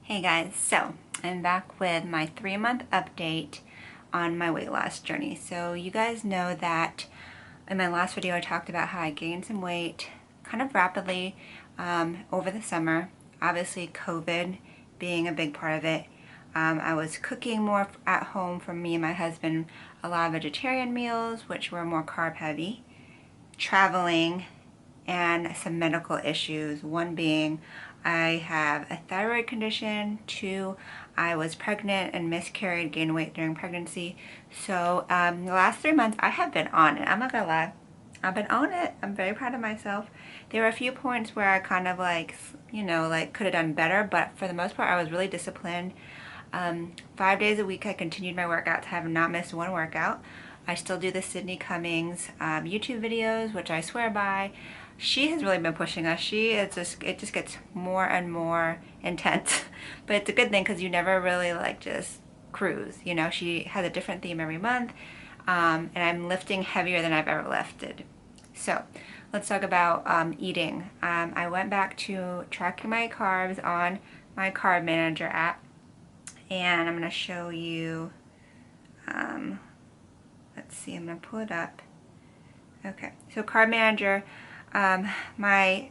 Hey guys, so I'm back with my 3-month update on my weight loss journey. So you guys know that in my last video I talked about how I gained some weight kind of rapidly over the summer. Obviously COVID being a big part of it. I was cooking more at home for me and my husband, a lot of vegetarian meals which were more carb heavy, traveling, and some medical issues. One being I have a thyroid condition. 2, I was pregnant and miscarried, gained weight during pregnancy. So the last 3 months I have been on it. I'm not gonna lie. I've been on it. I'm very proud of myself. There were a few points where I kind of could have done better, but for the most part I was really disciplined. 5 days a week I continued my workouts. I have not missed one workout. I still do the Sydney Cummings YouTube videos, which I swear by. She has really been pushing us. It just gets more and more intense. But it's a good thing because you never really just cruise. You know, she has a different theme every month. And I'm lifting heavier than I've ever lifted. So let's talk about eating. I went back to tracking my carbs on my Carb Manager app. And I'm going to show you, let's see, I'm going to pull it up. Okay, so Carb Manager, my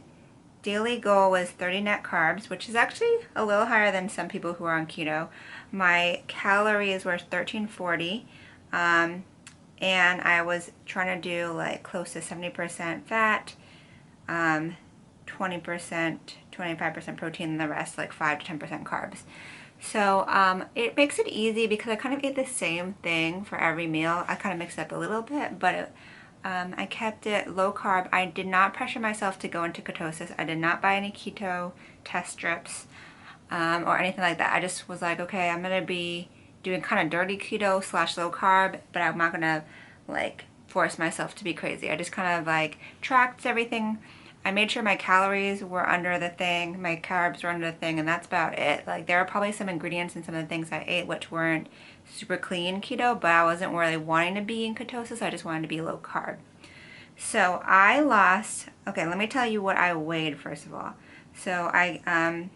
daily goal was 30 net carbs, which is actually a little higher than some people who are on keto. My calories were 1340, and I was trying to do close to 70% fat, 20%, 25% protein, and the rest 5 to 10% carbs. So it makes it easy because I kind of ate the same thing for every meal. I kind of mixed up a little bit, but I kept it low carb. I did not pressure myself to go into ketosis. I did not buy any keto test strips or anything like that. I just was like, okay, I'm going to be doing kind of dirty keto / low carb, but I'm not going to force myself to be crazy. I just kind of tracked everything. I made sure my calories were under the thing, my carbs were under the thing, and that's about it. There are probably some ingredients in some of the things I ate which weren't super clean keto, but I wasn't really wanting to be in ketosis. I just wanted to be low carb. So I lost, okay, let me tell you what I weighed first of all. So I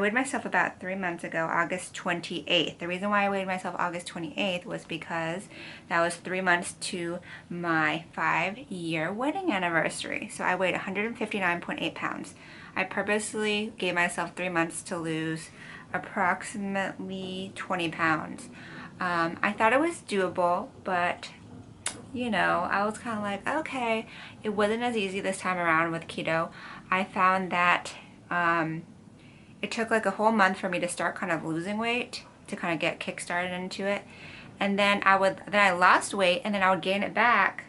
weighed myself about 3 months ago, August 28th. The reason why I weighed myself August 28th was because that was 3 months to my 5-year wedding anniversary. So I weighed 159.8 pounds. I purposely gave myself 3 months to lose approximately 20 pounds. I thought it was doable, but you know, I was kind of like, okay, it wasn't as easy this time around with keto. I found that it took a whole month for me to start kind of losing weight, to kind of get kick-started into it. And then I lost weight, and then I would gain it back.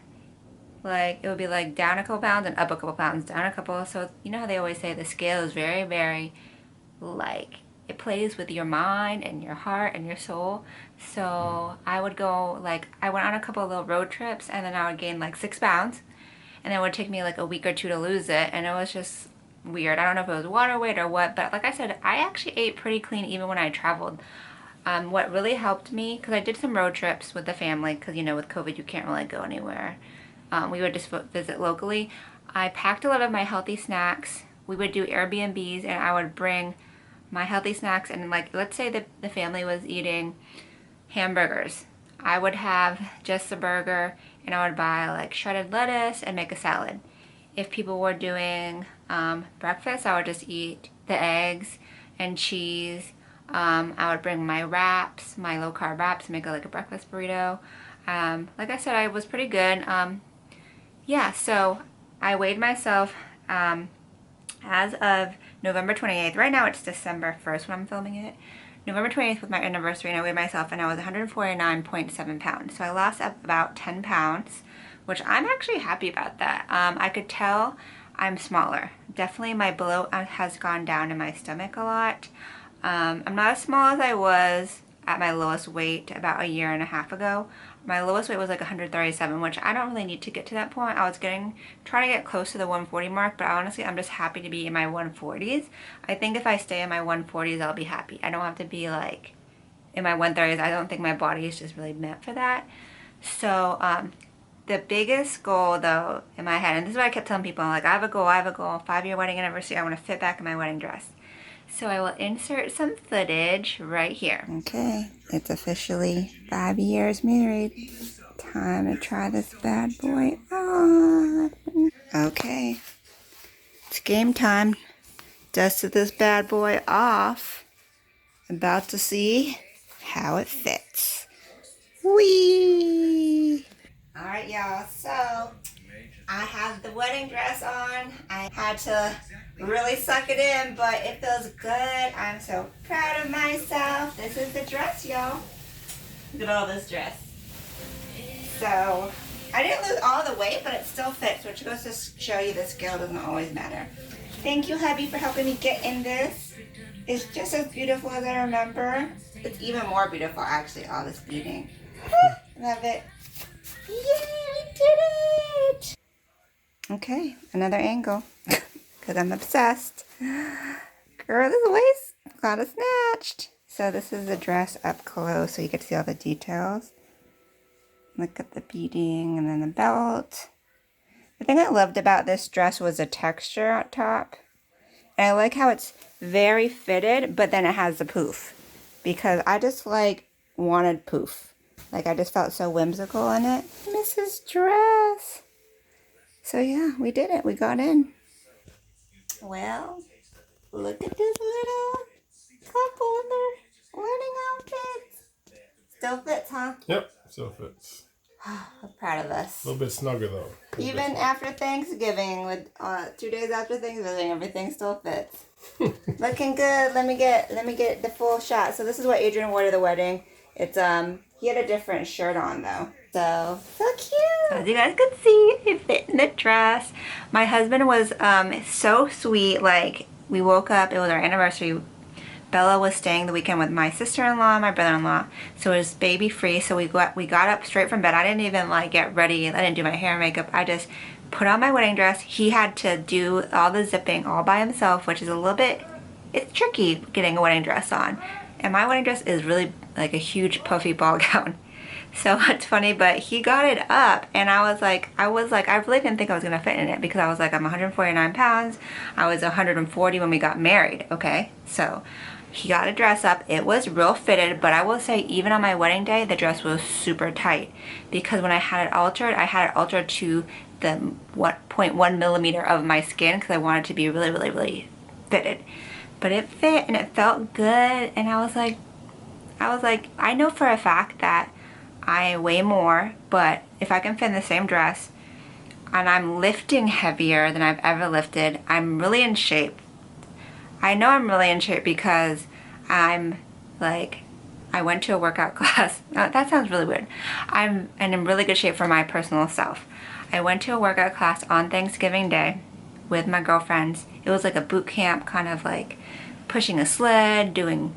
It would be down a couple pounds and up a couple pounds, down a couple. So you know how they always say the scale is very, very it plays with your mind and your heart and your soul. So I would go I went on a couple of little road trips, and then I would gain 6 pounds, and it would take me a week or two to lose it, and it was just weird. I don't know if it was water weight or what, but like I said, I actually ate pretty clean even when I traveled. What really helped me, because I did some road trips with the family, because you know with COVID you can't really go anywhere. We would just visit locally. I packed a lot of my healthy snacks. We would do Airbnbs, and I would bring my healthy snacks, and let's say that the family was eating hamburgers. I would have just the burger, and I would buy shredded lettuce and make a salad. If people were doing breakfast, I would just eat the eggs and cheese. I would bring my wraps, my low carb wraps, make a breakfast burrito. Like I said, I was pretty good. Yeah, so I weighed myself as of November 28th. Right now it's December 1st when I'm filming it. November 28th was my anniversary, and I weighed myself, and I was 149.7 pounds. So I lost about 10 pounds, which I'm actually happy about that. I could tell I'm smaller. Definitely my bloat has gone down in my stomach a lot. I'm not as small as I was at my lowest weight about a year and a half ago. My lowest weight was 137, which I don't really need to get to that point. I was trying to get close to the 140 mark, but honestly, I'm just happy to be in my 140s. I think if I stay in my 140s, I'll be happy. I don't have to be in my 130s. I don't think my body is just really meant for that. So the biggest goal though in my head, and this is what I kept telling people, I have a goal, 5-year wedding anniversary, I want to fit back in my wedding dress. So I will insert some footage right here. Okay, it's officially 5 years married. Time to try this bad boy on. Okay, it's game time. Dusted this bad boy off. About to see how it fits. Whee! Alright, y'all, so I have the wedding dress on. I had to really suck it in, but it feels good. I'm so proud of myself. This is the dress, y'all. Look at all this dress. So, I didn't lose all the weight, but it still fits, which goes to show you the scale doesn't always matter. Thank you, hubby, for helping me get in this. It's just as beautiful as I remember. It's even more beautiful, actually, all this beading. Love it. Yay, we did it! Okay, another angle, because I'm obsessed. Girl, this waist got it snatched. So this is the dress up close, so you get to see all the details. Look at the beading and then the belt. The thing I loved about this dress was the texture on top. And I like how it's very fitted, but then it has the poof. Because I just wanted poof. I just felt so whimsical in it. Mrs. Dress. So yeah, we did it. We got in. Well, look at this little couple in their wedding outfits. Still fits, huh? Yep, still fits. I'm proud of us. A little bit snugger though. Even after Thanksgiving, with 2 days after Thanksgiving, everything still fits. Looking good. Let me get the full shot. So this is what Adrian wore to the wedding. It's he had a different shirt on though. So cute. So as you guys could see, it fit in the dress. My husband was so sweet. We woke up, it was our anniversary. Bella was staying the weekend with my sister-in-law, my brother-in-law, so it was baby free. So we got up straight from bed. I didn't even get ready. I didn't do my hair and makeup. I just put on my wedding dress. He had to do all the zipping all by himself, which is a little bit, it's tricky getting a wedding dress on. And my wedding dress is really a huge puffy ball gown. So it's funny, but he got it up and I really didn't think I was gonna fit in it because I was I'm 149 pounds. I was 140 when we got married, okay? So he got a dress up. It was real fitted, but I will say even on my wedding day, the dress was super tight because when I had it altered to the 0.1 millimeter of my skin because I wanted it to be really, really, really fitted. But it fit and it felt good and I was like, I know for a fact that I weigh more, but if I can fit in the same dress and I'm lifting heavier than I've ever lifted, I'm really in shape. I know I'm really in shape because I went to a workout class. That sounds really weird. I'm in really good shape for my personal self. I went to a workout class on Thanksgiving Day with my girlfriends. It was a boot camp, kind of pushing a sled, doing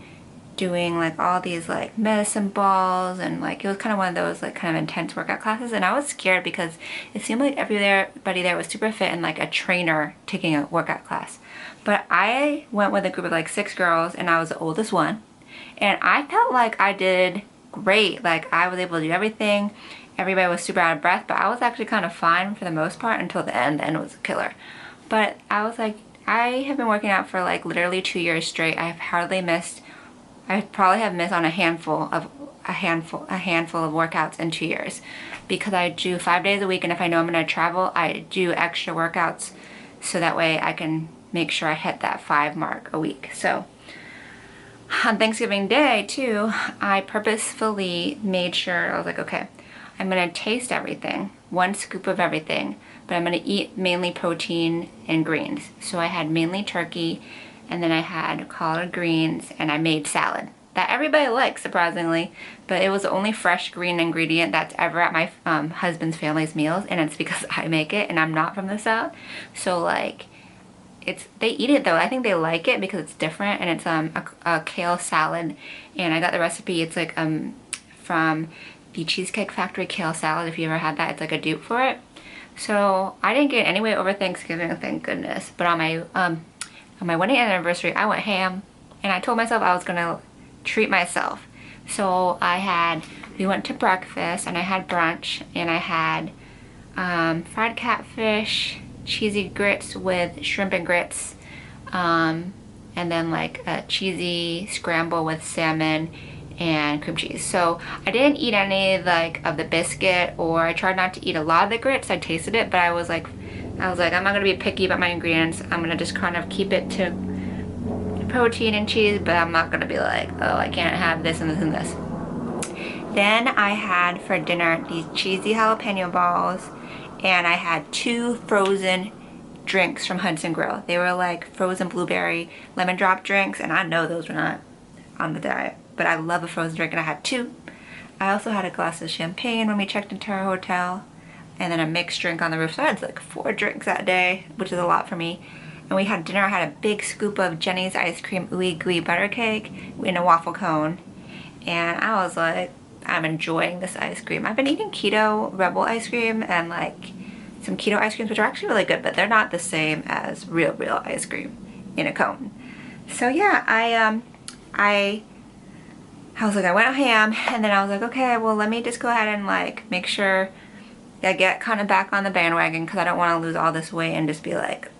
all these medicine balls, and it was kind of one of those kind of intense workout classes. And I was scared because it seemed like everybody there was super fit and a trainer taking a workout class. But I went with a group of 6 girls and I was the oldest one, and I felt like I did great. I was able to do everything. Everybody was super out of breath, but I was actually kind of fine for the most part until the end. The end was a killer. But I was I have been working out for literally 2 years straight. I probably have missed on a handful of workouts in 2 years because I do 5 days a week, and if I know I'm going to travel, I do extra workouts so that way I can make sure I hit that 5 mark a week. So on Thanksgiving Day too, I purposefully made sure, I was okay, I'm going to taste everything, 1 scoop of everything, but I'm going to eat mainly protein and greens. So I had mainly turkey, and then I had collard greens, and I made salad that everybody likes, surprisingly, but it was the only fresh green ingredient that's ever at my husband's family's meals, and it's because I make it and I'm not from the South. So they eat it though. I think they like it because it's different, and it's a kale salad, and I got the recipe. It's from the Cheesecake Factory kale salad. If you ever had that, it's a dupe for it. So I didn't get any weight over Thanksgiving, thank goodness. But on my wedding anniversary, I went ham, and I told myself I was gonna treat myself. So we went to breakfast, and I had brunch, and I had fried catfish, cheesy grits with shrimp and grits, and and then like a cheesy scramble with salmon and cream cheese. So I didn't eat any like of the biscuit, or I tried not to eat a lot of the grits. I tasted it, but I was like I'm not gonna be picky about my ingredients. I'm gonna just kind of keep it to protein and cheese, but I'm not gonna be like, oh, I can't have this and this and this. Then I had for dinner these cheesy jalapeno balls, and I had 2 frozen drinks from Hudson Grill. They were like frozen blueberry lemon drop drinks, and I know those were not on the diet, but I love a frozen drink, and I had 2. I also had a glass of champagne when we checked into our hotel, and then a mixed drink on the roof. So I had like 4 drinks that day, which is a lot for me. And we had dinner. I had a big scoop of Jenny's ice cream ooey gooey butter cake in a waffle cone, and I was like, I'm enjoying this ice cream. I've been eating keto Rebel ice cream and like some keto ice creams, which are actually really good, but they're not the same as real ice cream in a cone. So yeah, I was like, I went ham, and then I was like, okay, well, let me just go ahead and like make sure I get kind of back on the bandwagon, because I don't want to lose all this weight and just be like,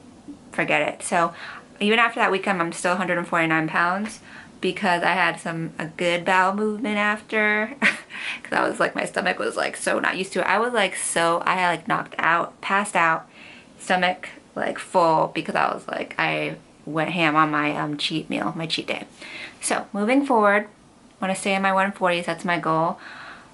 forget it. So even after that weekend, I'm still 149 pounds, because I had a good bowel movement after, because I was like, my stomach was like so not used to it. I had like knocked out, passed out, stomach like full, because I was like, I went ham on my cheat meal, my cheat day. So moving forward, I want to stay in my 140s. That's my goal.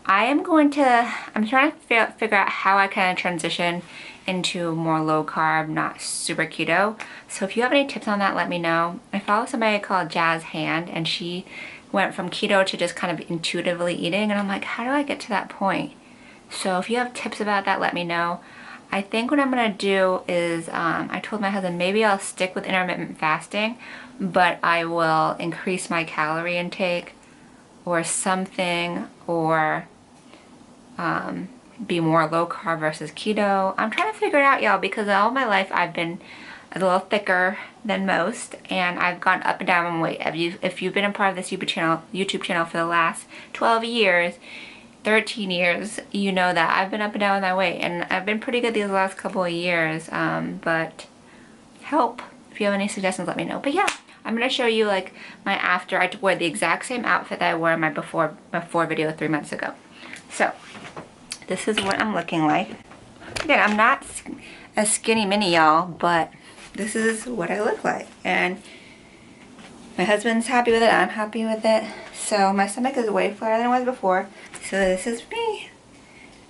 I'm trying to figure out how I can transition into more low carb, not super keto. So if you have any tips on that, let me know. I follow somebody called Jazz Hand, and she went from keto to just kind of intuitively eating, and I'm like, how do I get to that point? So if you have tips about that, let me know. I think what I'm gonna do is, I told my husband maybe I'll stick with intermittent fasting, but I will increase my calorie intake or something, or be more low carb versus keto. I'm trying to figure it out, y'all, because all my life I've been a little thicker than most, and I've gone up and down in weight. If you've been a part of this YouTube channel for the last 12 years, 13 years, you know that I've been up and down with my weight, and I've been pretty good these last couple of years, but help. If you have any suggestions, let me know. But yeah, I'm going to show you like my after. I wore the exact same outfit that I wore in my before video 3 months ago. So this is what I'm looking like. Again, I'm not a skinny mini, y'all, but this is what I look like. And my husband's happy with it. I'm happy with it. So my stomach is way flatter than it was before. So this is me.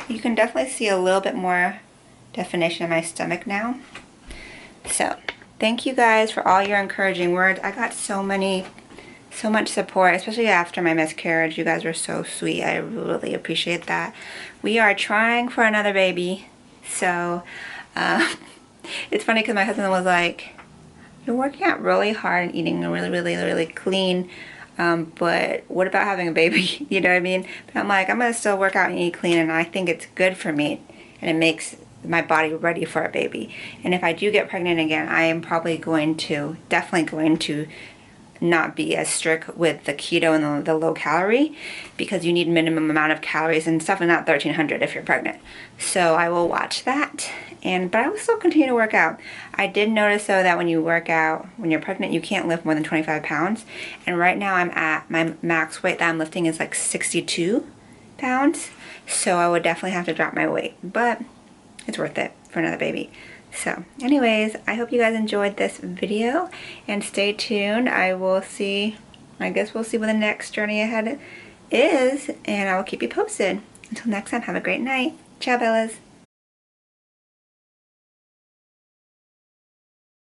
You can definitely see a little bit more definition in my stomach now. So thank you guys for all your encouraging words. I got so much support, especially after my miscarriage. You guys were so sweet. I really appreciate that. We are trying for another baby. So it's funny because my husband was like, you're working out really hard and eating really clean, but what about having a baby? You know what I mean? But I'm like, I'm gonna still work out and eat clean, and I think it's good for me, and it makes my body ready for a baby. And if I do get pregnant again, I am probably definitely going to not be as strict with the keto and the low calorie, because you need minimum amount of calories and stuff, and not 1300 if you're pregnant. So I will watch that, but I will still continue to work out. I did notice though that when you work out when you're pregnant, you can't lift more than 25 pounds, and right now I'm at my max weight that I'm lifting is like 62 pounds, so I would definitely have to drop my weight, but it's worth it for another baby. So anyways, I hope you guys enjoyed this video, and stay tuned. I guess we'll see what the next journey ahead is, and I will keep you posted. Until next time, have a great night. Ciao, Bellas.